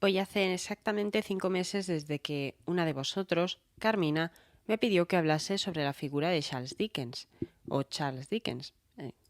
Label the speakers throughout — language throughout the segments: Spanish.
Speaker 1: Hoy hace exactamente 5 meses desde que una de vosotros, Carmina, me pidió que hablase sobre la figura de Charles Dickens, o Charles Dickens,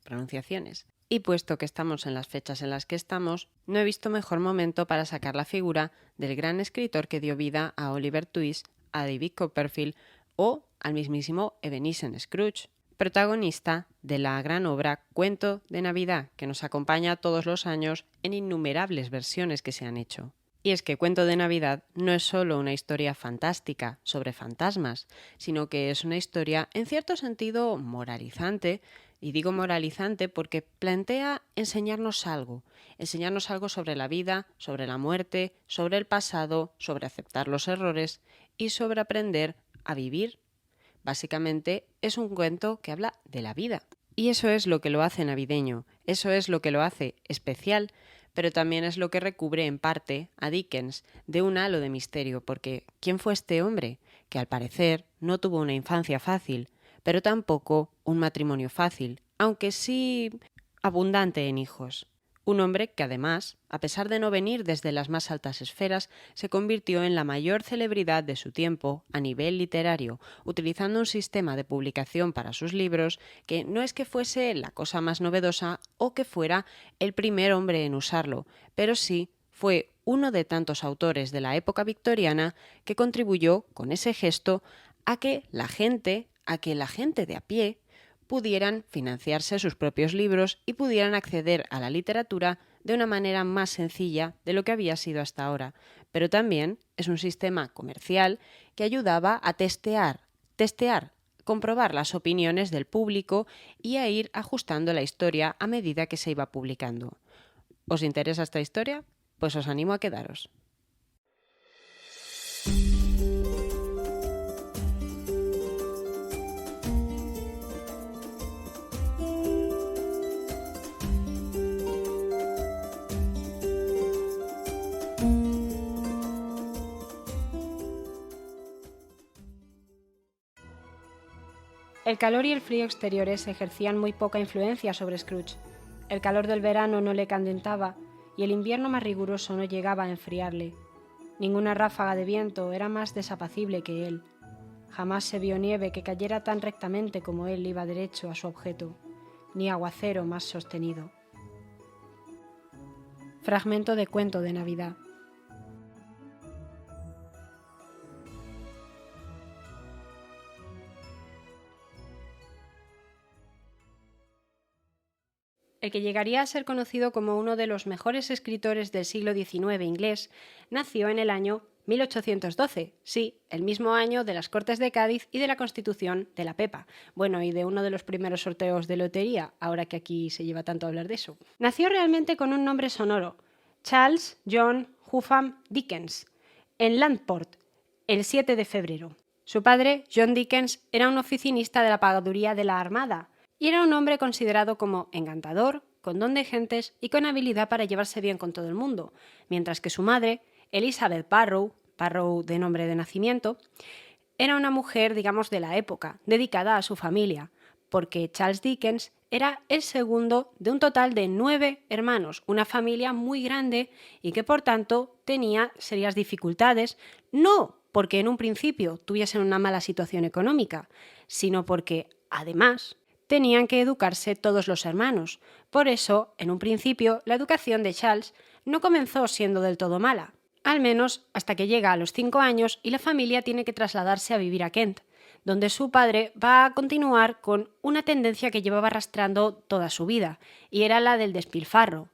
Speaker 1: pronunciaciones. Y puesto que estamos en las fechas en las que estamos, no he visto mejor momento para sacar la figura del gran escritor que dio vida a Oliver Twist, a David Copperfield o al mismísimo Ebenezer Scrooge, protagonista de la gran obra Cuento de Navidad, que nos acompaña todos los años en innumerables versiones que se han hecho. Y es que Cuento de Navidad no es solo una historia fantástica sobre fantasmas, sino que es una historia en cierto sentido moralizante, y digo moralizante porque plantea enseñarnos algo sobre la vida, sobre la muerte, sobre el pasado, sobre aceptar los errores y sobre aprender a vivir. Básicamente es un cuento que habla de la vida. Y eso es lo que lo hace navideño, eso es lo que lo hace especial, pero también es lo que recubre en parte a Dickens de un halo de misterio, porque ¿quién fue este hombre? Que al parecer no tuvo una infancia fácil, pero tampoco un matrimonio fácil, aunque sí abundante en hijos. Un hombre que además, a pesar de no venir desde las más altas esferas, se convirtió en la mayor celebridad de su tiempo a nivel literario, utilizando un sistema de publicación para sus libros que no es que fuese la cosa más novedosa o que fuera el primer hombre en usarlo, pero sí fue uno de tantos autores de la época victoriana que contribuyó con ese gesto a que la gente de a pie pudieran financiarse sus propios libros y pudieran acceder a la literatura de una manera más sencilla de lo que había sido hasta ahora. Pero también es un sistema comercial que ayudaba a testear, comprobar las opiniones del público y a ir ajustando la historia a medida que se iba publicando. ¿Os interesa esta historia? Pues os animo a quedaros.
Speaker 2: El calor y el frío exteriores ejercían muy poca influencia sobre Scrooge. El calor del verano no le calentaba y el invierno más riguroso no llegaba a enfriarle. Ninguna ráfaga de viento era más desapacible que él. Jamás se vio nieve que cayera tan rectamente como él iba derecho a su objeto, ni aguacero más sostenido. Fragmento de Cuento de Navidad. El que llegaría a ser conocido como uno de los mejores escritores del siglo XIX inglés, nació en el año 1812, sí, el mismo año de las Cortes de Cádiz y de la Constitución de la Pepa. Bueno, y de uno de los primeros sorteos de lotería, ahora que aquí se lleva tanto a hablar de eso. Nació realmente con un nombre sonoro, Charles John Hupham Dickens, en Landport, el 7 de febrero. Su padre, John Dickens, era un oficinista de la pagaduría de la Armada, y era un hombre considerado como encantador, con don de gentes y con habilidad para llevarse bien con todo el mundo, mientras que su madre, Elizabeth Barrow de nombre de nacimiento, era una mujer, digamos, de la época, dedicada a su familia, porque Charles Dickens era el segundo de un total de 9 hermanos, una familia muy grande y que por tanto tenía serias dificultades, no porque en un principio tuviesen una mala situación económica, sino porque, además, tenían que educarse todos los hermanos. Por eso, en un principio, la educación de Charles no comenzó siendo del todo mala, al menos hasta que llega a los 5 años y la familia tiene que trasladarse a vivir a Kent, donde su padre va a continuar con una tendencia que llevaba arrastrando toda su vida, y era la del despilfarro.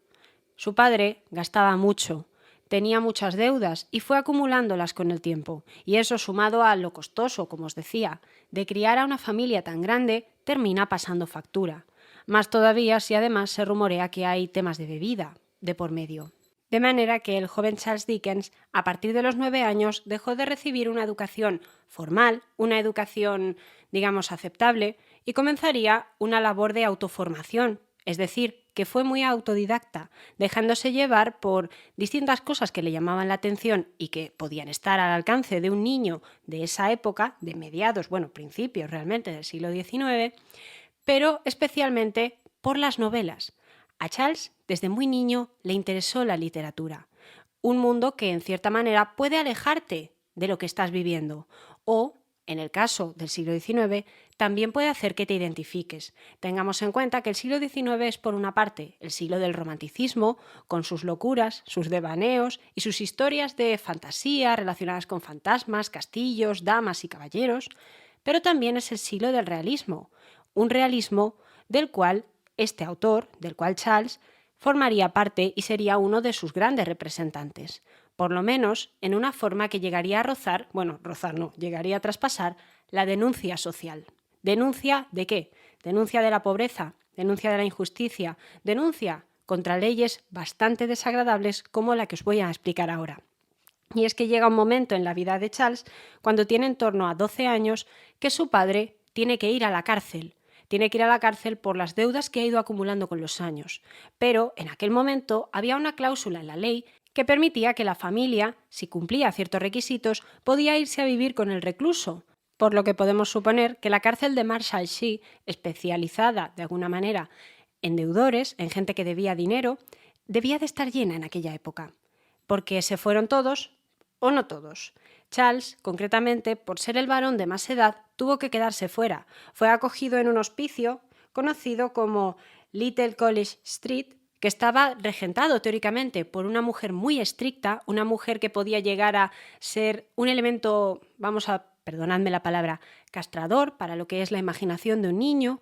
Speaker 2: Su padre gastaba mucho, tenía muchas deudas y fue acumulándolas con el tiempo, y eso sumado a lo costoso, como os decía, de criar a una familia tan grande, termina pasando factura. Más todavía si además se rumorea que hay temas de bebida de por medio. De manera que el joven Charles Dickens, a partir de los 9 años, dejó de recibir una educación formal, una educación, digamos, aceptable, y comenzaría una labor de autoformación, es decir, que fue muy autodidacta, dejándose llevar por distintas cosas que le llamaban la atención y que podían estar al alcance de un niño de esa época, de mediados, bueno, principios realmente del siglo XIX, pero especialmente por las novelas. A Charles, desde muy niño, le interesó la literatura. un mundo que en cierta manera puede alejarte de lo que estás viviendo o, en el caso del siglo XIX, también puede hacer que te identifiques. Tengamos en cuenta que el siglo XIX es, por una parte, el siglo del romanticismo, con sus locuras, sus devaneos y sus historias de fantasía relacionadas con fantasmas, castillos, damas y caballeros, pero también es el siglo del realismo, un realismo del cual este autor, del cual Charles, formaría parte y sería uno de sus grandes representantes, por lo menos en una forma que llegaría a llegaría a traspasar la denuncia social. ¿Denuncia de qué? Denuncia de la pobreza, denuncia de la injusticia, denuncia contra leyes bastante desagradables como la que os voy a explicar ahora. Y es que llega un momento en la vida de Charles, cuando tiene en torno a 12 años, que su padre tiene que ir a la cárcel. Tiene que ir a la cárcel por las deudas que ha ido acumulando con los años. Pero en aquel momento había una cláusula en la ley que permitía que la familia, si cumplía ciertos requisitos, podía irse a vivir con el recluso. Por lo que podemos suponer que la cárcel de Marshalsea, especializada de alguna manera en deudores, en gente que debía dinero, debía de estar llena en aquella época. Porque se fueron todos o no todos. Charles, concretamente, por ser el varón de más edad, tuvo que quedarse fuera. Fue acogido en un hospicio conocido como Little College Street, que estaba regentado teóricamente por una mujer muy estricta, una mujer que podía llegar a ser un elemento, perdonadme la palabra, castrador para lo que es la imaginación de un niño,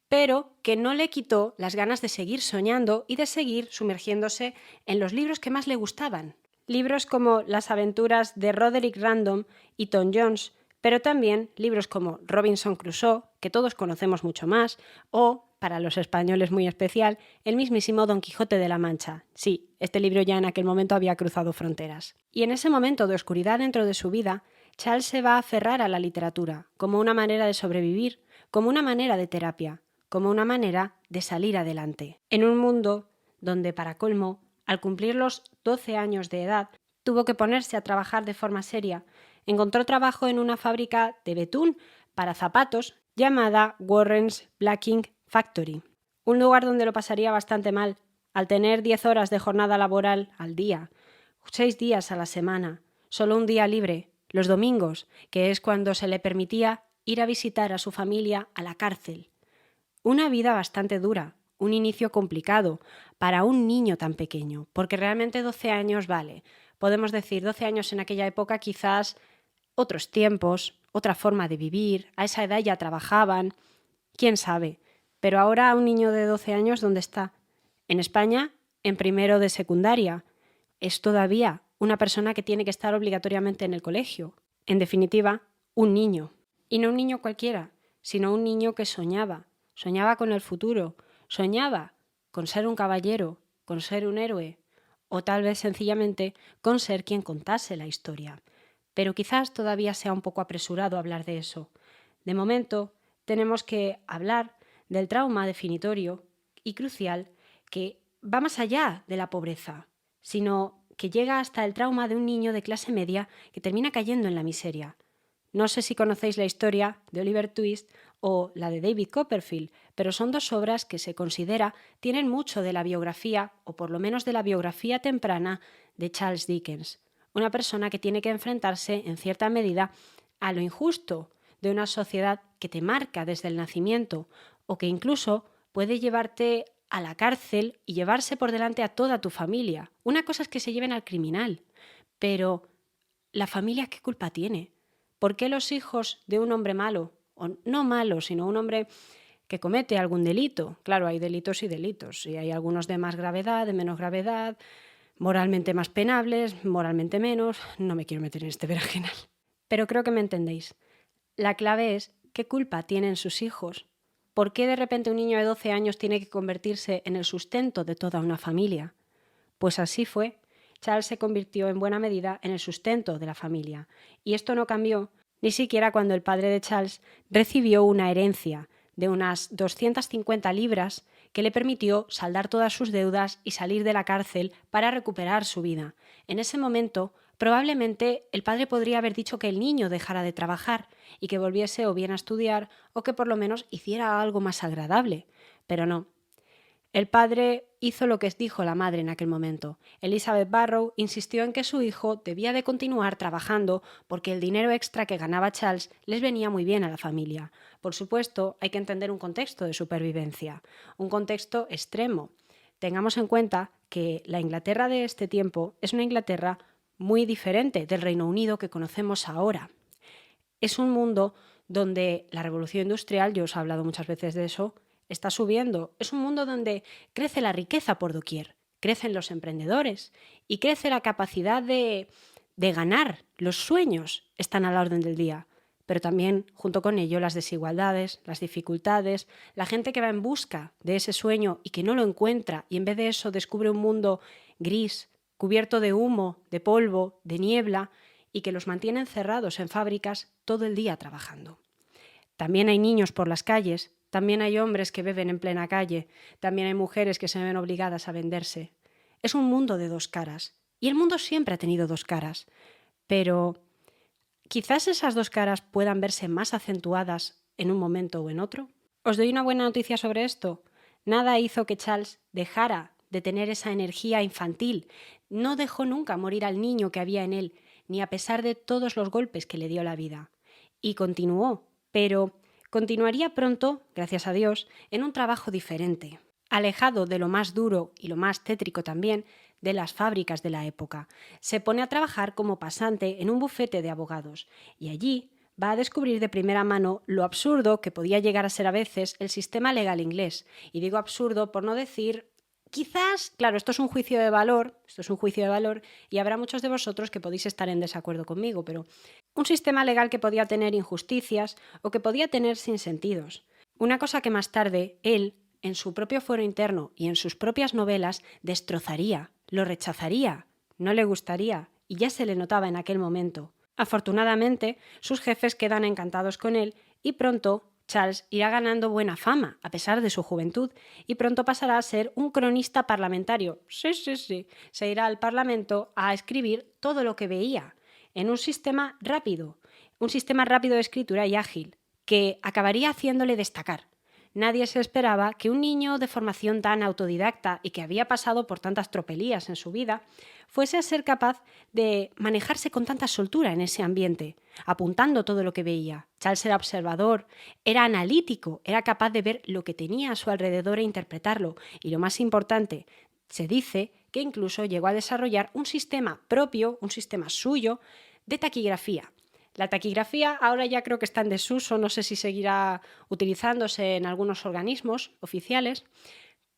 Speaker 2: pero que no le quitó las ganas de seguir soñando y de seguir sumergiéndose en los libros que más le gustaban. Libros como Las aventuras de Roderick Random y Tom Jones, pero también libros como Robinson Crusoe, que todos conocemos mucho más, o, para los españoles muy especial, el mismísimo Don Quijote de la Mancha. Sí, este libro ya en aquel momento había cruzado fronteras. Y en ese momento de oscuridad dentro de su vida, Charles se va a aferrar a la literatura, como una manera de sobrevivir, como una manera de terapia, como una manera de salir adelante. En un mundo donde, para colmo, al cumplir los 12 años de edad, tuvo que ponerse a trabajar de forma seria. Encontró trabajo en una fábrica de betún para zapatos llamada Warren's Blacking Factory, un lugar donde lo pasaría bastante mal, al tener 10 horas de jornada laboral al día, 6 días a la semana, solo un día libre, los domingos, que es cuando se le permitía ir a visitar a su familia a la cárcel. Una vida bastante dura, un inicio complicado para un niño tan pequeño, porque realmente 12 años vale. Podemos decir 12 años en aquella época, quizás otros tiempos, otra forma de vivir, a esa edad ya trabajaban, quién sabe. Pero ahora un niño de 12 años, ¿dónde está? En España, en primero de secundaria. Es todavía una persona que tiene que estar obligatoriamente en el colegio. En definitiva, un niño. Y no un niño cualquiera, sino un niño que soñaba. Soñaba con el futuro, soñaba con ser un caballero, con ser un héroe, o tal vez sencillamente con ser quien contase la historia. Pero quizás todavía sea un poco apresurado hablar de eso. De momento, tenemos que hablar del trauma definitorio y crucial que va más allá de la pobreza, sino que llega hasta el trauma de un niño de clase media que termina cayendo en la miseria. No sé si conocéis la historia de Oliver Twist o la de David Copperfield, pero son dos obras que se considera tienen mucho de la biografía, o por lo menos de la biografía temprana, de Charles Dickens, una persona que tiene que enfrentarse, en cierta medida, a lo injusto de una sociedad que te marca desde el nacimiento, o que incluso puede llevarte a la cárcel y llevarse por delante a toda tu familia. Una cosa es que se lleven al criminal, pero ¿la familia qué culpa tiene? ¿Por qué los hijos de un hombre malo, o no malo, sino un hombre que comete algún delito? Claro, hay delitos y delitos, y hay algunos de más gravedad, de menos gravedad, moralmente más penables, moralmente menos. No me quiero meter en este berenjenal. Pero creo que me entendéis. La clave es ¿qué culpa tienen sus hijos? ¿Por qué de repente un niño de 12 años tiene que convertirse en el sustento de toda una familia? Pues así fue. Charles se convirtió en buena medida en el sustento de la familia. Y esto no cambió ni siquiera cuando el padre de Charles recibió una herencia de unas 250 libras que le permitió saldar todas sus deudas y salir de la cárcel para recuperar su vida. En ese momento, probablemente el padre podría haber dicho que el niño dejara de trabajar y que volviese o bien a estudiar o que por lo menos hiciera algo más agradable. Pero no. El padre hizo lo que dijo la madre en aquel momento. Elizabeth Barrow insistió en que su hijo debía de continuar trabajando porque el dinero extra que ganaba Charles les venía muy bien a la familia. Por supuesto, hay que entender un contexto de supervivencia, un contexto extremo. Tengamos en cuenta que la Inglaterra de este tiempo es una Inglaterra muy diferente del Reino Unido que conocemos ahora. Es un mundo donde la revolución industrial, yo os he hablado muchas veces de eso, está subiendo. Es un mundo donde crece la riqueza por doquier, crecen los emprendedores y crece la capacidad de ganar. Los sueños están a la orden del día, pero también junto con ello las desigualdades, las dificultades, la gente que va en busca de ese sueño y que no lo encuentra y en vez de eso descubre un mundo gris, cubierto de humo, de polvo, de niebla y que los mantiene encerrados en fábricas todo el día trabajando. También hay niños por las calles, también hay hombres que beben en plena calle, también hay mujeres que se ven obligadas a venderse. Es un mundo de dos caras, y el mundo siempre ha tenido dos caras, pero quizás esas dos caras puedan verse más acentuadas en un momento o en otro. Os doy una buena noticia sobre esto. Nada hizo que Charles dejara de tener esa energía infantil. No dejó nunca morir al niño que había en él, ni a pesar de todos los golpes que le dio la vida. Y continuó, pero continuaría pronto, gracias a Dios, en un trabajo diferente, alejado de lo más duro y lo más tétrico también de las fábricas de la época. Se pone a trabajar como pasante en un bufete de abogados y allí va a descubrir de primera mano lo absurdo que podía llegar a ser a veces el sistema legal inglés. Y digo absurdo por no decir... Quizás, claro, esto es un juicio de valor y habrá muchos de vosotros que podéis estar en desacuerdo conmigo, pero un sistema legal que podía tener injusticias o que podía tener sinsentidos. Una cosa que más tarde él, en su propio fuero interno y en sus propias novelas, destrozaría, lo rechazaría, no le gustaría y ya se le notaba en aquel momento. Afortunadamente, sus jefes quedan encantados con él y pronto Charles irá ganando buena fama, a pesar de su juventud, y pronto pasará a ser un cronista parlamentario. Sí. Se irá al Parlamento a escribir todo lo que veía, en un sistema rápido de escritura y ágil, que acabaría haciéndole destacar. Nadie se esperaba que un niño de formación tan autodidacta y que había pasado por tantas tropelías en su vida fuese a ser capaz de manejarse con tanta soltura en ese ambiente, apuntando todo lo que veía. Charles era observador, era analítico, era capaz de ver lo que tenía a su alrededor e interpretarlo. Y lo más importante, se dice que incluso llegó a desarrollar un sistema propio, un sistema suyo, de taquigrafía. La taquigrafía ahora ya creo que está en desuso, no sé si seguirá utilizándose en algunos organismos oficiales,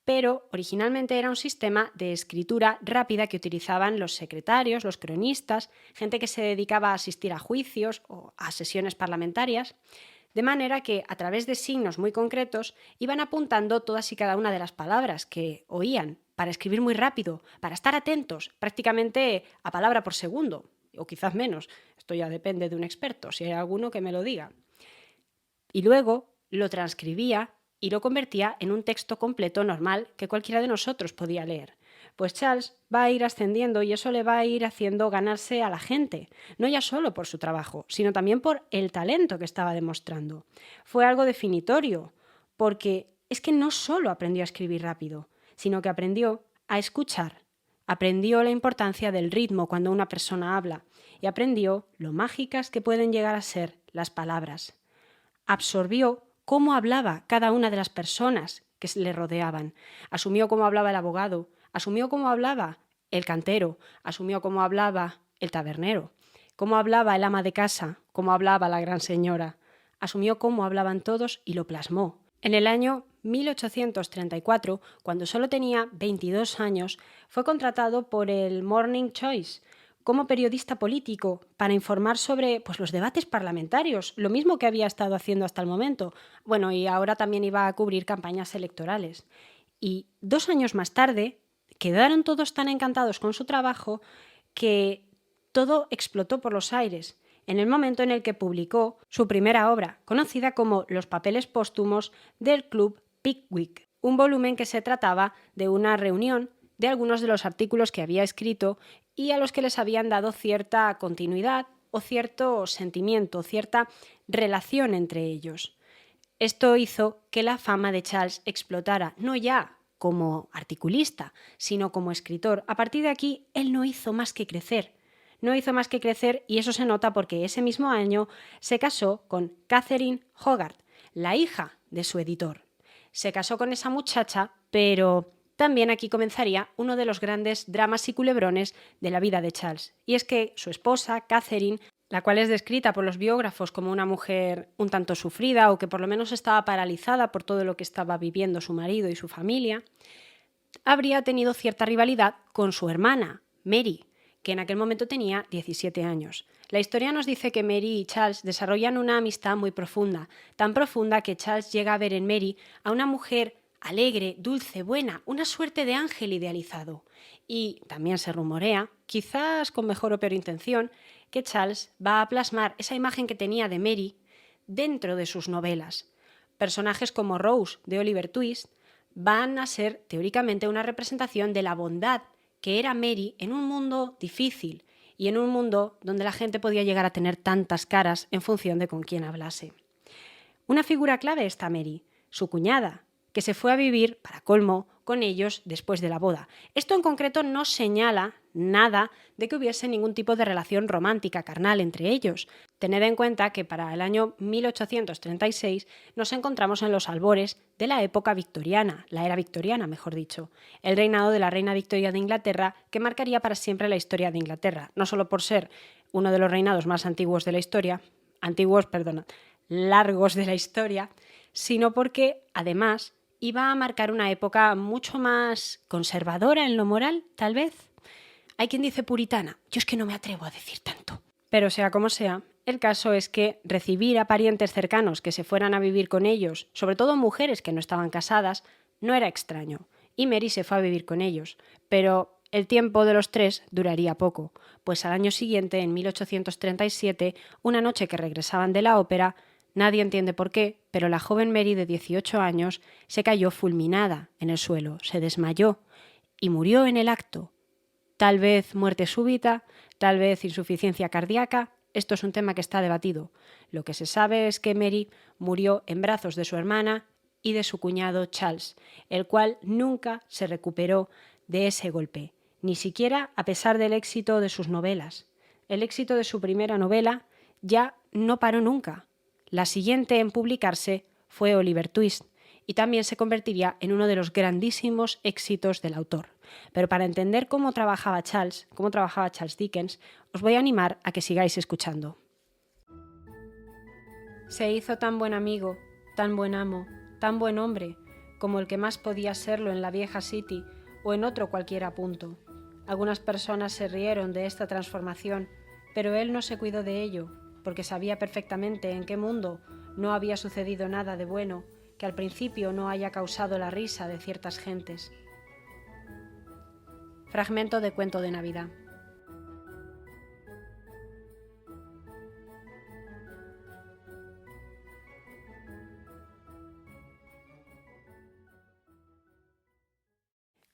Speaker 2: pero originalmente era un sistema de escritura rápida que utilizaban los secretarios, los cronistas, gente que se dedicaba a asistir a juicios o a sesiones parlamentarias, de manera que a través de signos muy concretos iban apuntando todas y cada una de las palabras que oían para escribir muy rápido, para estar atentos, prácticamente a palabra por segundo, o quizás menos. Esto ya depende de un experto, si hay alguno que me lo diga. Y luego lo transcribía y lo convertía en un texto completo normal que cualquiera de nosotros podía leer. Pues Charles va a ir ascendiendo y eso le va a ir haciendo ganarse a la gente, no ya solo por su trabajo, sino también por el talento que estaba demostrando. Fue algo definitorio, porque es que no solo aprendió a escribir rápido, sino que aprendió a escuchar. Aprendió la importancia del ritmo cuando una persona habla y aprendió lo mágicas que pueden llegar a ser las palabras. Absorbió cómo hablaba cada una de las personas que le rodeaban. Asumió cómo hablaba el abogado, asumió cómo hablaba el cantero, asumió cómo hablaba el tabernero, cómo hablaba el ama de casa, cómo hablaba la gran señora. Asumió cómo hablaban todos y lo plasmó. En el año 1834, cuando solo tenía 22 años, fue contratado por el Morning Choice como periodista político para informar sobre los debates parlamentarios, lo mismo que había estado haciendo hasta el momento. Bueno, y ahora también iba a cubrir campañas electorales. Y 2 años más tarde, quedaron todos tan encantados con su trabajo que todo explotó por los aires en el momento en el que publicó su primera obra, conocida como Los papeles póstumos del Club Pickwick, un volumen que se trataba de una reunión de algunos de los artículos que había escrito y a los que les habían dado cierta continuidad o cierto sentimiento, cierta relación entre ellos. Esto hizo que la fama de Charles explotara, no ya como articulista, sino como escritor. A partir de aquí, él no hizo más que crecer. No hizo más que crecer y eso se nota porque ese mismo año se casó con Catherine Hogarth, la hija de su editor. Se casó con esa muchacha, pero también aquí comenzaría uno de los grandes dramas y culebrones de la vida de Charles. Y es que su esposa, Catherine, la cual es descrita por los biógrafos como una mujer un tanto sufrida o que por lo menos estaba paralizada por todo lo que estaba viviendo su marido y su familia, habría tenido cierta rivalidad con su hermana, Mary, que en aquel momento tenía 17 años. La historia nos dice que Mary y Charles desarrollan una amistad muy profunda, tan profunda que Charles llega a ver en Mary a una mujer alegre, dulce, buena, una suerte de ángel idealizado. Y también se rumorea, quizás con mejor o peor intención, que Charles va a plasmar esa imagen que tenía de Mary dentro de sus novelas. Personajes como Rose de Oliver Twist van a ser teóricamente una representación de la bondad que era Mary en un mundo difícil y en un mundo donde la gente podía llegar a tener tantas caras en función de con quién hablase. Una figura clave está Mary, su cuñada, que se fue a vivir, para colmo, con ellos después de la boda. Esto en concreto no señala nada de que hubiese ningún tipo de relación romántica, carnal entre ellos. Tened en cuenta que para el año 1836 nos encontramos en los albores de la época victoriana, la era victoriana, mejor dicho, el reinado de la reina Victoria de Inglaterra, que marcaría para siempre la historia de Inglaterra, no solo por ser uno de los reinados más antiguos de la historia, largos de la historia, sino porque, además, iba a marcar una época mucho más conservadora en lo moral, tal vez. Hay quien dice puritana, yo es que no me atrevo a decir tanto. Pero sea como sea, el caso es que recibir a parientes cercanos que se fueran a vivir con ellos, sobre todo mujeres que no estaban casadas, no era extraño. Y Mary se fue a vivir con ellos. Pero el tiempo de los tres duraría poco, pues al año siguiente, en 1837, una noche que regresaban de la ópera, nadie entiende por qué, pero la joven Mary de 18 años se cayó fulminada en el suelo, se desmayó y murió en el acto. Tal vez muerte súbita, tal vez insuficiencia cardíaca, esto es un tema que está debatido. Lo que se sabe es que Mary murió en brazos de su hermana y de su cuñado Charles, el cual nunca se recuperó de ese golpe, ni siquiera a pesar del éxito de sus novelas. El éxito de su primera novela ya no paró nunca. La siguiente en publicarse fue Oliver Twist y también se convertiría en uno de los grandísimos éxitos del autor. Pero para entender cómo trabajaba Charles Dickens, os voy a animar a que sigáis escuchando. Se hizo tan buen amigo, tan buen amo, tan buen hombre, como el que más podía serlo en la vieja City o en otro cualquiera punto. Algunas personas se rieron de esta transformación, pero él no se cuidó de ello, porque sabía perfectamente en qué mundo no había sucedido nada de bueno que al principio no haya causado la risa de ciertas gentes. Fragmento de Cuento de Navidad.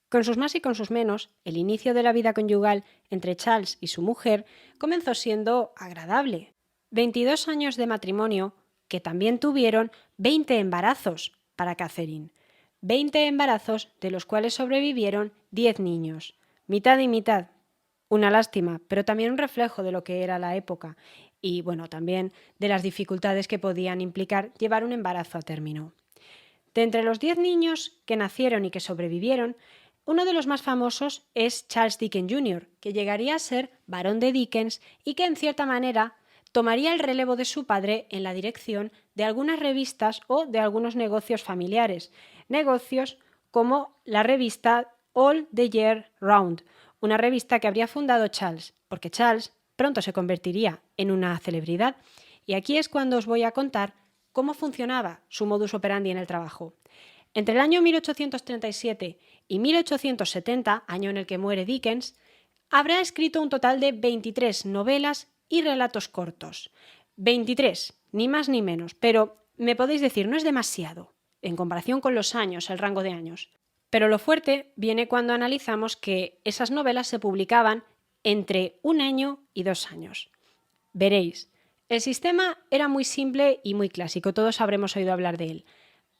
Speaker 2: Con sus más y con sus menos, el inicio de la vida conyugal entre Charles y su mujer comenzó siendo agradable. 22 años de matrimonio que también tuvieron 20 embarazos para Catherine. 20 embarazos de los cuales sobrevivieron 10 niños. Mitad y mitad. Una lástima, pero también un reflejo de lo que era la época y, bueno, también de las dificultades que podían implicar llevar un embarazo a término. De entre los 10 niños que nacieron y que sobrevivieron, uno de los más famosos es Charles Dickens Jr., que llegaría a ser barón de Dickens y que, en cierta manera, tomaría el relevo de su padre en la dirección de algunas revistas o de algunos negocios familiares. Negocios como la revista All the Year Round, una revista que habría fundado Charles, porque Charles pronto se convertiría en una celebridad. Y aquí es cuando os voy a contar cómo funcionaba su modus operandi en el trabajo. Entre el año 1837 y 1870, año en el que muere Dickens, habrá escrito un total de 23 novelas y relatos cortos. 23, ni más ni menos, pero me podéis decir, no es demasiado, en comparación con los años, el rango de años. Pero lo fuerte viene cuando analizamos que esas novelas se publicaban entre 1 año y 2 años. Veréis, el sistema era muy simple y muy clásico, todos habremos oído hablar de él.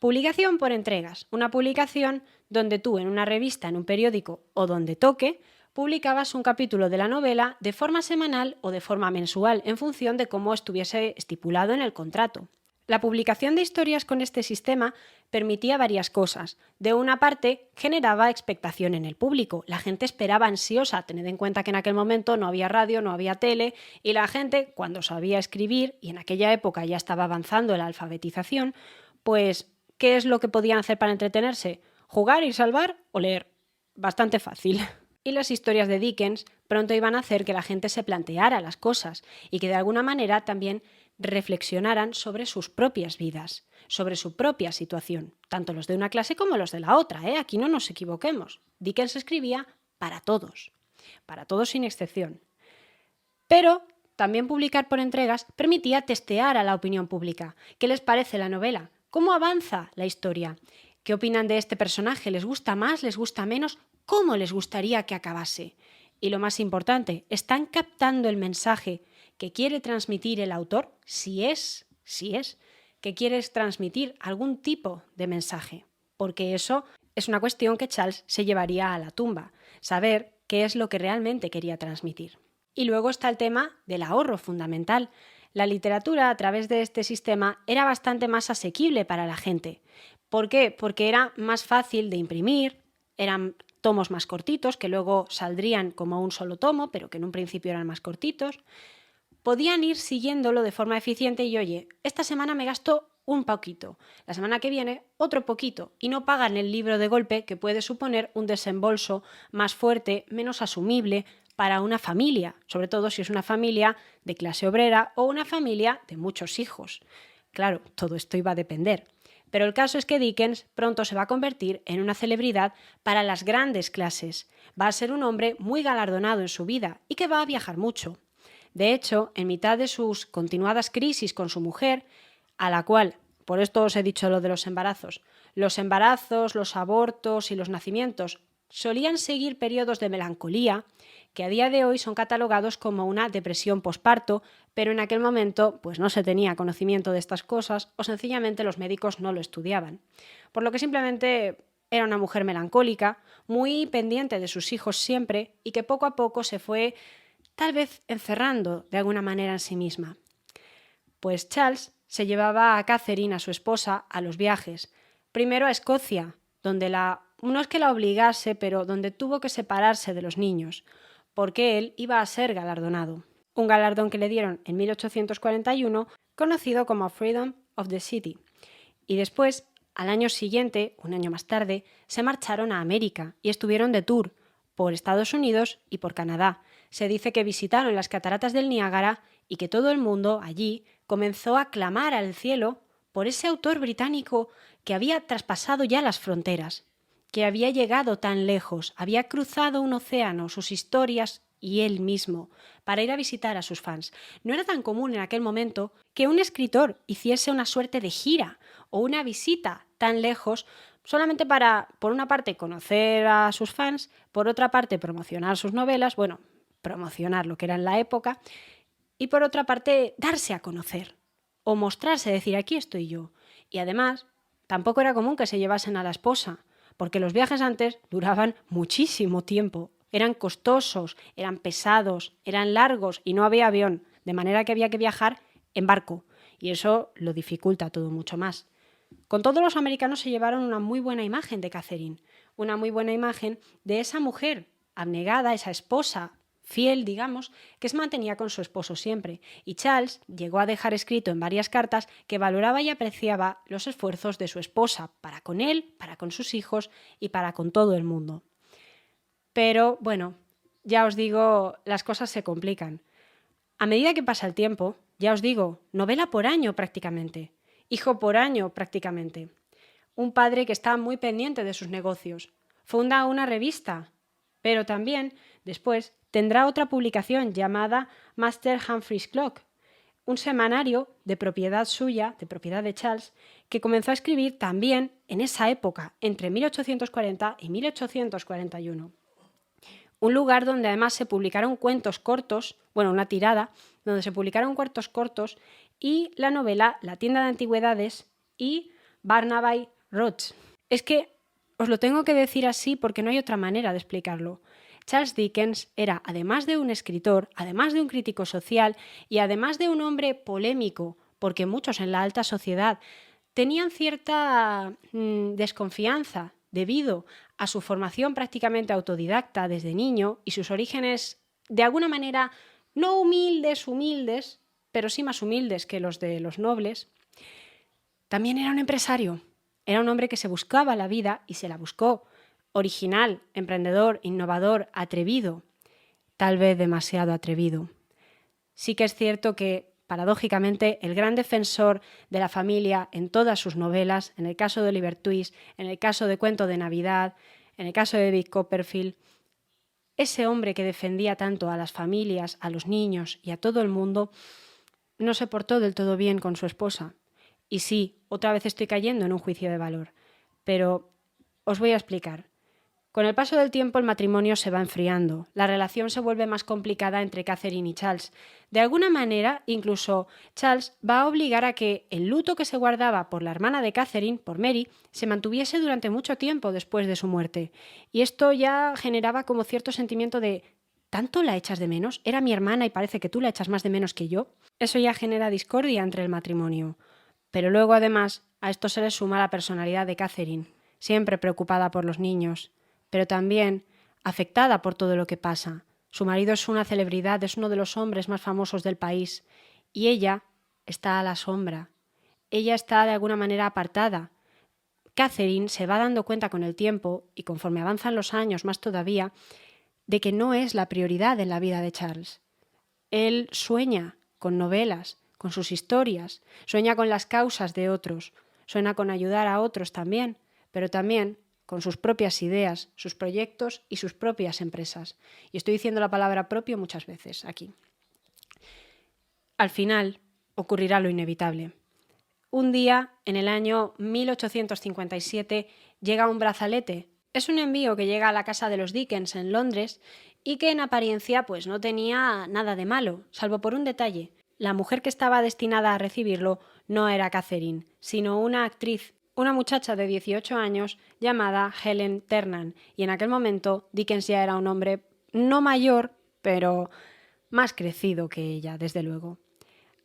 Speaker 2: Publicación por entregas. Una publicación donde tú en una revista, en un periódico o donde toque, publicabas un capítulo de la novela de forma semanal o de forma mensual, en función de cómo estuviese estipulado en el contrato. La publicación de historias con este sistema permitía varias cosas. De una parte, generaba expectación en el público. La gente esperaba ansiosa, tened en cuenta que en aquel momento no había radio, no había tele, y la gente, cuando sabía escribir, y en aquella época ya estaba avanzando la alfabetización, pues, ¿qué es lo que podían hacer para entretenerse? ¿Jugar, ir salvar o leer? Bastante fácil. Y las historias de Dickens pronto iban a hacer que la gente se planteara las cosas y que de alguna manera también reflexionaran sobre sus propias vidas, sobre su propia situación, tanto los de una clase como los de la otra, ¿eh? Aquí no nos equivoquemos. Dickens escribía para todos sin excepción. Pero también publicar por entregas permitía testear a la opinión pública. ¿Qué les parece la novela? ¿Cómo avanza la historia? ¿Qué opinan de este personaje? ¿Les gusta más? ¿Les gusta menos? ¿Cómo les gustaría que acabase? Y lo más importante, ¿están captando el mensaje que quiere transmitir el autor? Si es que quieres transmitir algún tipo de mensaje. Porque eso es una cuestión que Charles se llevaría a la tumba, saber qué es lo que realmente quería transmitir. Y luego está el tema del ahorro fundamental. La literatura a través de este sistema era bastante más asequible para la gente. ¿Por qué? Porque era más fácil de imprimir, eran tomos más cortitos, que luego saldrían como un solo tomo, pero que en un principio eran más cortitos. Podían ir siguiéndolo de forma eficiente y, oye, esta semana me gasto un poquito, la semana que viene otro poquito, y no pagan el libro de golpe, que puede suponer un desembolso más fuerte, menos asumible para una familia, sobre todo si es una familia de clase obrera o una familia de muchos hijos. Claro, todo esto iba a depender. Pero el caso es que Dickens pronto se va a convertir en una celebridad para las grandes clases. Va a ser un hombre muy galardonado en su vida y que va a viajar mucho. De hecho, en mitad de sus continuadas crisis con su mujer, a la cual, por esto os he dicho lo de los embarazos, los abortos y los nacimientos solían seguir periodos de melancolía que a día de hoy son catalogados como una depresión posparto, pero en aquel momento pues no se tenía conocimiento de estas cosas o sencillamente los médicos no lo estudiaban. Por lo que simplemente era una mujer melancólica, muy pendiente de sus hijos siempre y que poco a poco se fue tal vez encerrando de alguna manera en sí misma. Pues Charles se llevaba a Catherine, a su esposa, a los viajes. Primero a Escocia, donde no es que la obligase, pero donde tuvo que separarse de los niños, porque él iba a ser galardonado. Un galardón que le dieron en 1841, conocido como Freedom of the City. Y después, al año siguiente, un año más tarde, se marcharon a América y estuvieron de tour por Estados Unidos y por Canadá. Se dice que visitaron las cataratas del Niágara y que todo el mundo allí comenzó a clamar al cielo por ese autor británico que había traspasado ya las fronteras, que había llegado tan lejos, había cruzado un océano, sus historias y él mismo, para ir a visitar a sus fans. No era tan común en aquel momento que un escritor hiciese una suerte de gira o una visita tan lejos solamente para, por una parte, conocer a sus fans, por otra parte, promocionar sus novelas, bueno, promocionar lo que era en la época, y por otra parte, darse a conocer o mostrarse, decir, aquí estoy yo. Y además, tampoco era común que se llevasen a la esposa, porque los viajes antes duraban muchísimo tiempo, eran costosos, eran pesados, eran largos y no había avión, de manera que había que viajar en barco, y eso lo dificulta todo mucho más. Con todo, los americanos se llevaron una muy buena imagen de Catherine, una muy buena imagen de esa mujer abnegada, esa esposa fiel, digamos, que se mantenía con su esposo siempre, y Charles llegó a dejar escrito en varias cartas que valoraba y apreciaba los esfuerzos de su esposa para con él, para con sus hijos y para con todo el mundo. Pero, bueno, ya os digo, las cosas se complican. A medida que pasa el tiempo, ya os digo, novela por año prácticamente, hijo por año prácticamente. Un padre que está muy pendiente de sus negocios. Funda una revista, pero también, después, tendrá otra publicación llamada Master Humphrey's Clock, un semanario de propiedad suya, de propiedad de Charles, que comenzó a escribir también en esa época, entre 1840 y 1841. Un lugar donde además se publicaron cuentos cortos, bueno, una tirada, donde se publicaron cuentos cortos y la novela La tienda de antigüedades y Barnaby Rudge. Es que os lo tengo que decir así porque no hay otra manera de explicarlo. Charles Dickens era, además de un escritor, además de un crítico social y además de un hombre polémico, porque muchos en la alta sociedad tenían cierta desconfianza debido a su formación prácticamente autodidacta desde niño y sus orígenes de alguna manera no humildes, pero sí más humildes que los de los nobles. También era un empresario, era un hombre que se buscaba la vida y se la buscó. Original, emprendedor, innovador, atrevido, tal vez demasiado atrevido. Sí que es cierto que, paradójicamente, el gran defensor de la familia en todas sus novelas, en el caso de Oliver Twist, en el caso de Cuento de Navidad, en el caso de David Copperfield, ese hombre que defendía tanto a las familias, a los niños y a todo el mundo, no se portó del todo bien con su esposa. Y sí, otra vez estoy cayendo en un juicio de valor, pero os voy a explicar. Con el paso del tiempo el matrimonio se va enfriando, la relación se vuelve más complicada entre Catherine y Charles. De alguna manera, incluso Charles va a obligar a que el luto que se guardaba por la hermana de Catherine, por Mary, se mantuviese durante mucho tiempo después de su muerte. Y esto ya generaba como cierto sentimiento de ¿tanto la echas de menos? Era mi hermana y parece que tú la echas más de menos que yo. Eso ya genera discordia entre el matrimonio. Pero luego, además, a esto se le suma la personalidad de Catherine, siempre preocupada por los niños, pero también afectada por todo lo que pasa. Su marido es una celebridad, es uno de los hombres más famosos del país, y ella está a la sombra. Ella está de alguna manera apartada. Catherine se va dando cuenta con el tiempo, y conforme avanzan los años más todavía, de que no es la prioridad en la vida de Charles. Él sueña con novelas, con sus historias, sueña con las causas de otros, sueña con ayudar a otros también, pero también con sus propias ideas, sus proyectos y sus propias empresas. Y estoy diciendo la palabra propio muchas veces aquí. Al final ocurrirá lo inevitable. Un día, en el año 1857, llega un brazalete. Es un envío que llega a la casa de los Dickens en Londres y que en apariencia pues no tenía nada de malo, salvo por un detalle. La mujer que estaba destinada a recibirlo no era Catherine, sino una actriz, una muchacha de 18 años llamada Helen Ternan, y en aquel momento Dickens ya era un hombre no mayor, pero más crecido que ella, desde luego.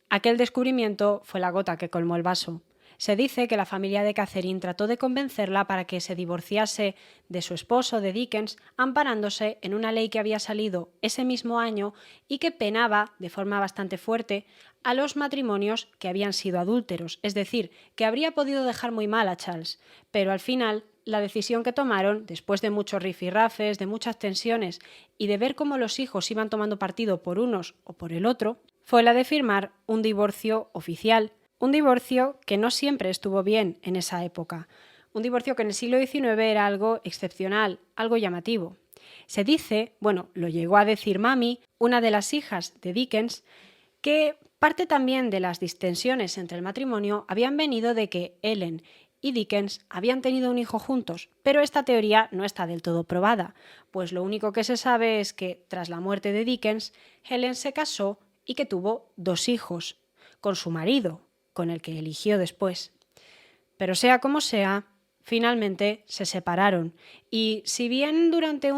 Speaker 2: Aquel descubrimiento fue la gota que colmó el vaso. Se dice que la familia de Catherine trató de convencerla para que se divorciase de su esposo, de Dickens, amparándose en una ley que había salido ese mismo año y que penaba, de forma bastante fuerte, a los matrimonios que habían sido adúlteros, es decir, que habría podido dejar muy mal a Charles. Pero al final, la decisión que tomaron, después de muchos rifirrafes, de muchas tensiones y de ver cómo los hijos iban tomando partido por unos o por el otro, fue la de firmar un divorcio oficial. Un divorcio que no siempre estuvo bien en esa época. Un divorcio que en el siglo XIX era algo excepcional, algo llamativo. Se dice, bueno, lo llegó a decir Mami, una de las hijas de Dickens, que parte también de las distensiones entre el matrimonio habían venido de que Ellen y Dickens habían tenido un hijo juntos, pero esta teoría no está del todo probada, pues lo único que se sabe es que, tras la muerte de Dickens, Helen se casó y que tuvo 2 hijos, con su marido, con el que eligió después. Pero sea como sea, finalmente se separaron y si bien durante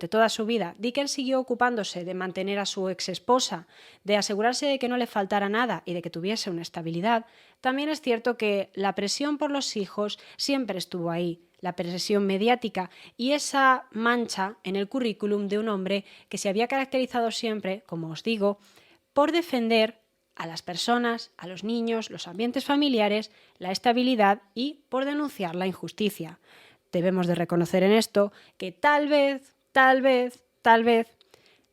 Speaker 2: toda su vida, Dickens siguió ocupándose de mantener a su exesposa, de asegurarse de que no le faltara nada y de que tuviese una estabilidad, también es cierto que la presión por los hijos siempre estuvo ahí, la presión mediática y esa mancha en el currículum de un hombre que se había caracterizado siempre, como os digo, por defender a las personas, a los niños, los ambientes familiares, la estabilidad y por denunciar la injusticia. Debemos de reconocer en esto que tal vez,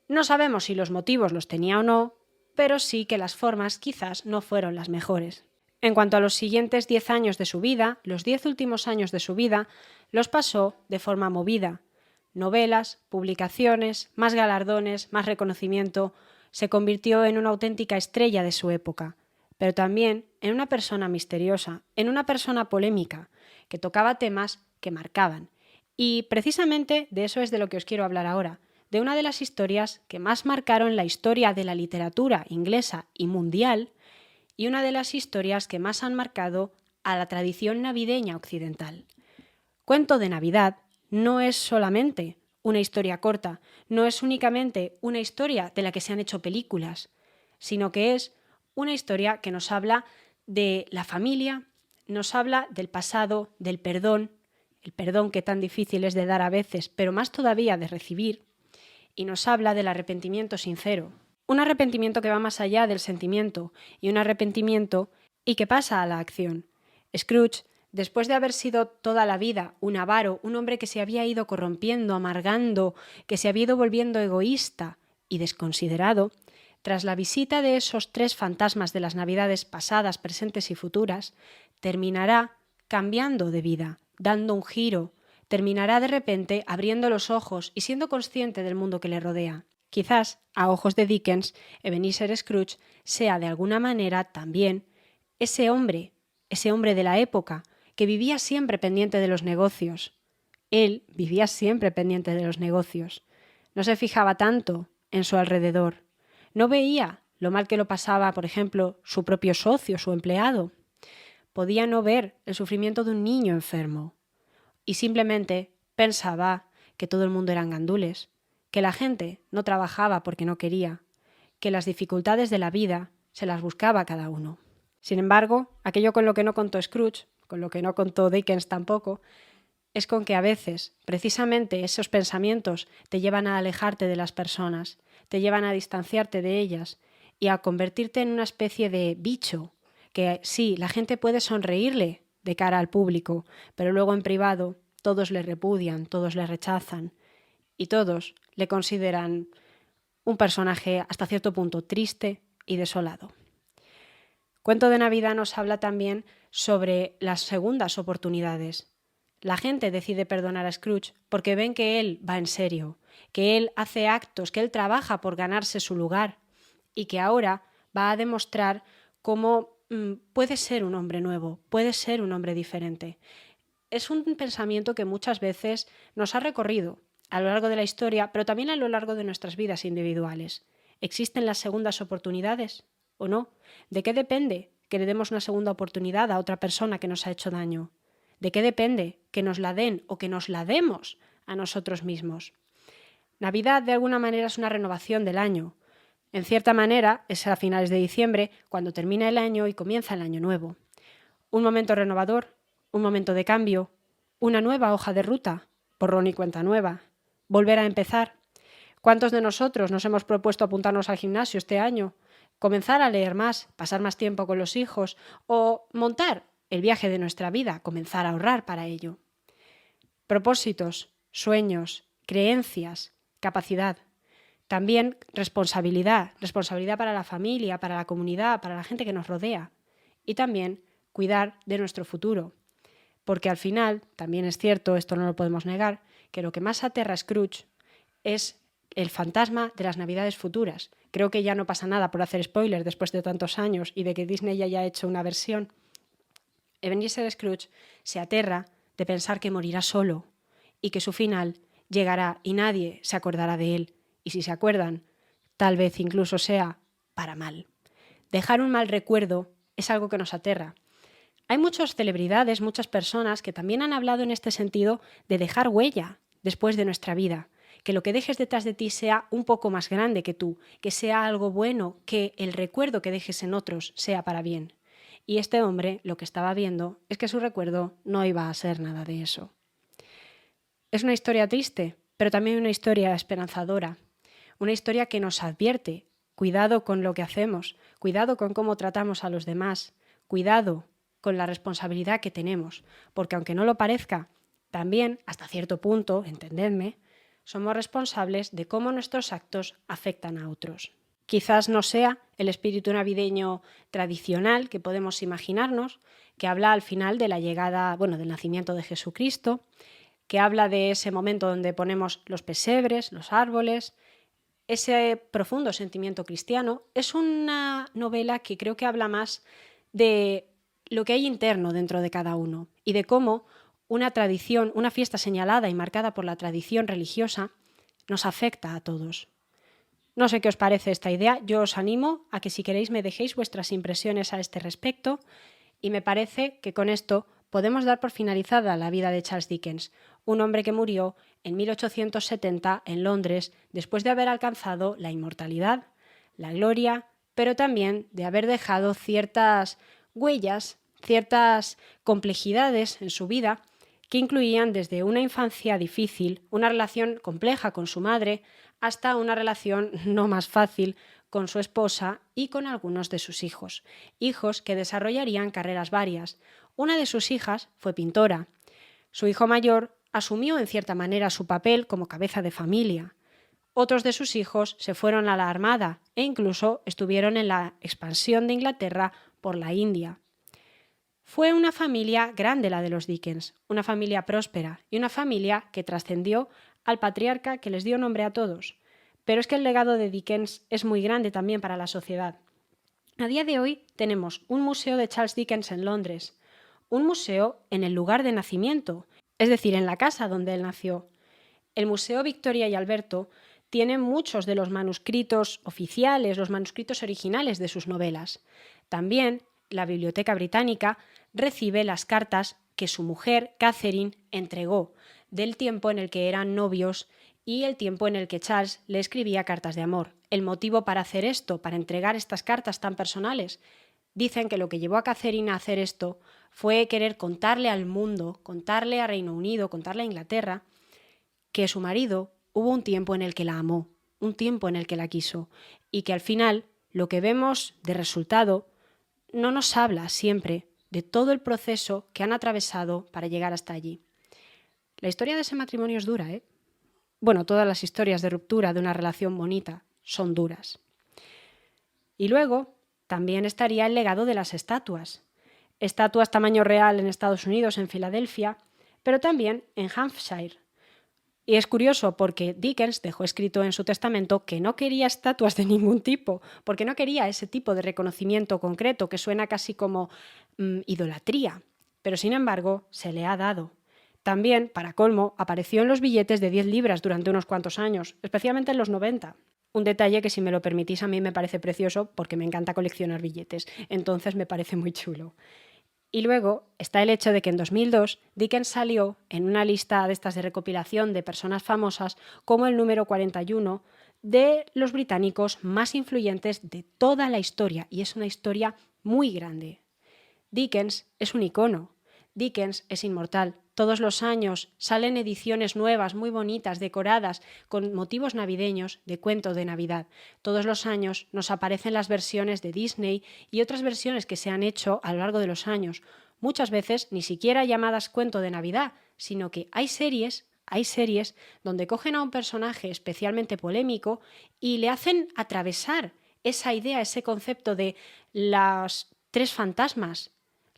Speaker 2: no sabemos si los motivos los tenía o no, pero sí que las formas quizás no fueron las mejores. En cuanto a los siguientes 10 años de su vida, los 10 últimos años de su vida, los pasó de forma movida. Novelas, publicaciones, más galardones, más reconocimiento. Se convirtió en una auténtica estrella de su época, pero también en una persona misteriosa, en una persona polémica, que tocaba temas que marcaban. Y precisamente de eso es de lo que os quiero hablar ahora, de una de las historias que más marcaron la historia de la literatura inglesa y mundial, y una de las historias que más han marcado a la tradición navideña occidental. Cuento de Navidad no es solamente una historia corta, no es únicamente una historia de la que se han hecho películas, sino que es una historia que nos habla de la familia, nos habla del pasado, del perdón, el perdón que tan difícil es de dar a veces, pero más todavía de recibir, y nos habla del arrepentimiento sincero. Un arrepentimiento que va más allá del sentimiento y un arrepentimiento y que pasa a la acción. Scrooge, después de haber sido toda la vida un avaro, un hombre que se había ido corrompiendo, amargando, que se había ido volviendo egoísta y desconsiderado, tras la visita de esos 3 fantasmas de las Navidades pasadas, presentes y futuras, terminará cambiando de vida, dando un giro, terminará de repente abriendo los ojos y siendo consciente del mundo que le rodea. Quizás, a ojos de Dickens, Ebenezer Scrooge sea de alguna manera también ese hombre de la época que vivía siempre pendiente de los negocios. Él vivía siempre pendiente de los negocios. No se fijaba tanto en su alrededor. No veía lo mal que lo pasaba, por ejemplo, su propio socio, su empleado. Podía no ver el sufrimiento de un niño enfermo. Y simplemente pensaba que todo el mundo eran gandules, que la gente no trabajaba porque no quería, que las dificultades de la vida se las buscaba cada uno. Sin embargo, aquello con lo que no contó Scrooge, con lo que no contó Dickens tampoco, es con que a veces, precisamente, esos pensamientos te llevan a alejarte de las personas, te llevan a distanciarte de ellas y a convertirte en una especie de bicho, que sí, la gente puede sonreírle de cara al público, pero luego en privado todos le repudian, todos le rechazan y todos le consideran un personaje hasta cierto punto triste y desolado. Cuento de Navidad nos habla también sobre las segundas oportunidades. La gente decide perdonar a Scrooge porque ven que él va en serio, que él hace actos, que él trabaja por ganarse su lugar y que ahora va a demostrar cómo puede ser un hombre nuevo, puede ser un hombre diferente. Es un pensamiento que muchas veces nos ha recorrido a lo largo de la historia, pero también a lo largo de nuestras vidas individuales. ¿Existen las segundas oportunidades o no? ¿De qué depende que le demos una segunda oportunidad a otra persona que nos ha hecho daño? ¿De qué depende que nos la den o que nos la demos a nosotros mismos? Navidad, de alguna manera, es una renovación del año. En cierta manera, es a finales de diciembre, cuando termina el año y comienza el año nuevo. Un momento renovador, un momento de cambio, una nueva hoja de ruta, borrón y cuenta nueva, volver a empezar. ¿Cuántos de nosotros nos hemos propuesto apuntarnos al gimnasio este año? Comenzar a leer más, pasar más tiempo con los hijos o montar el viaje de nuestra vida, comenzar a ahorrar para ello. Propósitos, sueños, creencias, capacidad. También responsabilidad para la familia, para la comunidad, para la gente que nos rodea. Y también cuidar de nuestro futuro. Porque al final, también es cierto, esto no lo podemos negar, que lo que más aterra a Scrooge es el fantasma de las Navidades futuras. Creo que ya no pasa nada por hacer spoilers después de tantos años y de que Disney ya haya hecho una versión. Ebenezer Scrooge se aterra de pensar que morirá solo y que su final llegará y nadie se acordará de él. Y si se acuerdan, tal vez incluso sea para mal. Dejar un mal recuerdo es algo que nos aterra. Hay muchas celebridades, muchas personas que también han hablado en este sentido de dejar huella después de nuestra vida, que lo que dejes detrás de ti sea un poco más grande que tú, que sea algo bueno, que el recuerdo que dejes en otros sea para bien. Y este hombre lo que estaba viendo es que su recuerdo no iba a ser nada de eso. Es una historia triste, pero también una historia esperanzadora, una historia que nos advierte, cuidado con lo que hacemos, cuidado con cómo tratamos a los demás, cuidado con la responsabilidad que tenemos, porque aunque no lo parezca, también, hasta cierto punto, entendedme, somos responsables de cómo nuestros actos afectan a otros. Quizás no sea el espíritu navideño tradicional que podemos imaginarnos, que habla al final de la llegada, del nacimiento de Jesucristo, que habla de ese momento donde ponemos los pesebres, los árboles, ese profundo sentimiento cristiano. Es una novela que creo que habla más de lo que hay interno dentro de cada uno y de cómo una tradición, una fiesta señalada y marcada por la tradición religiosa, nos afecta a todos. No sé qué os parece esta idea, yo os animo a que si queréis me dejéis vuestras impresiones a este respecto Y me parece que con esto podemos dar por finalizada la vida de Charles Dickens, un hombre que murió en 1870 en Londres después de haber alcanzado la inmortalidad, la gloria, pero también de haber dejado ciertas huellas, ciertas complejidades en su vida que incluían desde una infancia difícil, una relación compleja con su madre, hasta una relación no más fácil con su esposa y con algunos de sus hijos, hijos que desarrollarían carreras varias. Una de sus hijas fue pintora. Su hijo mayor asumió en cierta manera su papel como cabeza de familia. Otros de sus hijos se fueron a la armada e incluso estuvieron en la expansión de Inglaterra por la India. Fue una familia grande la de los Dickens, una familia próspera y una familia que trascendió al patriarca que les dio nombre a todos. Pero es que el legado de Dickens es muy grande también para la sociedad. A día de hoy tenemos un museo de Charles Dickens en Londres, un museo en el lugar de nacimiento, es decir, en la casa donde él nació. El Museo Victoria y Alberto tiene muchos de los manuscritos oficiales, los manuscritos originales de sus novelas. También la Biblioteca Británica recibe las cartas que su mujer, Catherine, entregó del tiempo en el que eran novios y el tiempo en el que Charles le escribía cartas de amor. El motivo para hacer esto, para entregar estas cartas tan personales, dicen que lo que llevó a Catherine a hacer esto fue querer contarle al mundo, contarle a Reino Unido, contarle a Inglaterra, que su marido hubo un tiempo en el que la amó, un tiempo en el que la quiso, y que al final lo que vemos de resultado no nos habla siempre de todo el proceso que han atravesado para llegar hasta allí. La historia de ese matrimonio es dura, ¿eh? Bueno, todas las historias de ruptura de una relación bonita son duras. Y luego también estaría el legado de las estatuas. Estatuas tamaño real en Estados Unidos, en Filadelfia, pero también en Hampshire. Y es curioso porque Dickens dejó escrito en su testamento que no quería estatuas de ningún tipo, porque no quería ese tipo de reconocimiento concreto que suena casi como idolatría, pero sin embargo se le ha dado. También, para colmo, apareció en los billetes de 10 libras durante unos cuantos años, especialmente en los 90. Un detalle que, si me lo permitís, a mí me parece precioso porque me encanta coleccionar billetes, entonces me parece muy chulo. Y luego está el hecho de que en 2002 Dickens salió en una lista de estas de recopilación de personas famosas como el número 41 de los británicos más influyentes de toda la historia, y es una historia muy grande. Dickens es un icono. Dickens es inmortal. Todos los años salen ediciones nuevas, muy bonitas, decoradas, con motivos navideños, de cuento de Navidad. Todos los años nos aparecen las versiones de Disney y otras versiones que se han hecho a lo largo de los años. Muchas veces ni siquiera llamadas cuento de Navidad, sino que hay series donde cogen a un personaje especialmente polémico y le hacen atravesar esa idea, ese concepto de las tres fantasmas,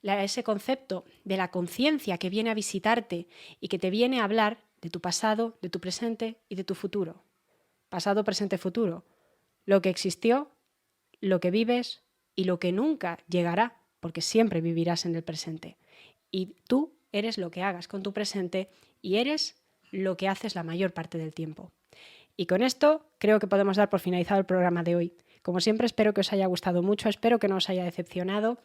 Speaker 2: ese concepto de la conciencia que viene a visitarte y que te viene a hablar de tu pasado, de tu presente y de tu futuro. Pasado, presente, futuro. Lo que existió, lo que vives y lo que nunca llegará, porque siempre vivirás en el presente. Y tú eres lo que hagas con tu presente y eres lo que haces la mayor parte del tiempo. Y con esto creo que podemos dar por finalizado el programa de hoy. Como siempre, espero que os haya gustado mucho, espero que no os haya decepcionado.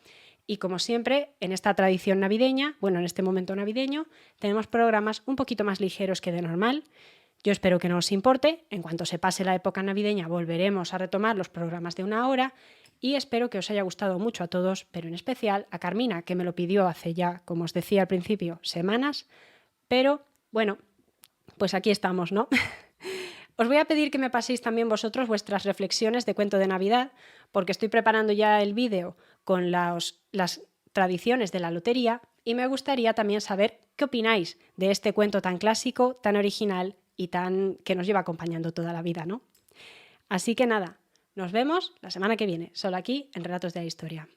Speaker 2: Y como siempre, en esta tradición navideña, bueno, en este momento navideño, tenemos programas un poquito más ligeros que de normal. Yo espero que no os importe. En cuanto se pase la época navideña, volveremos a retomar los programas de 1 hora. Y espero que os haya gustado mucho a todos, pero en especial a Carmina, que me lo pidió hace ya, como os decía al principio, semanas. Pero, bueno, pues aquí estamos, ¿no? Os voy a pedir que me paséis también vosotros vuestras reflexiones de cuento de Navidad, porque estoy preparando ya el vídeo con las tradiciones de la lotería y me gustaría también saber qué opináis de este cuento tan clásico, tan original y tan que nos lleva acompañando toda la vida, ¿no? Así que nada, nos vemos la semana que viene, solo aquí en Relatos de la Historia.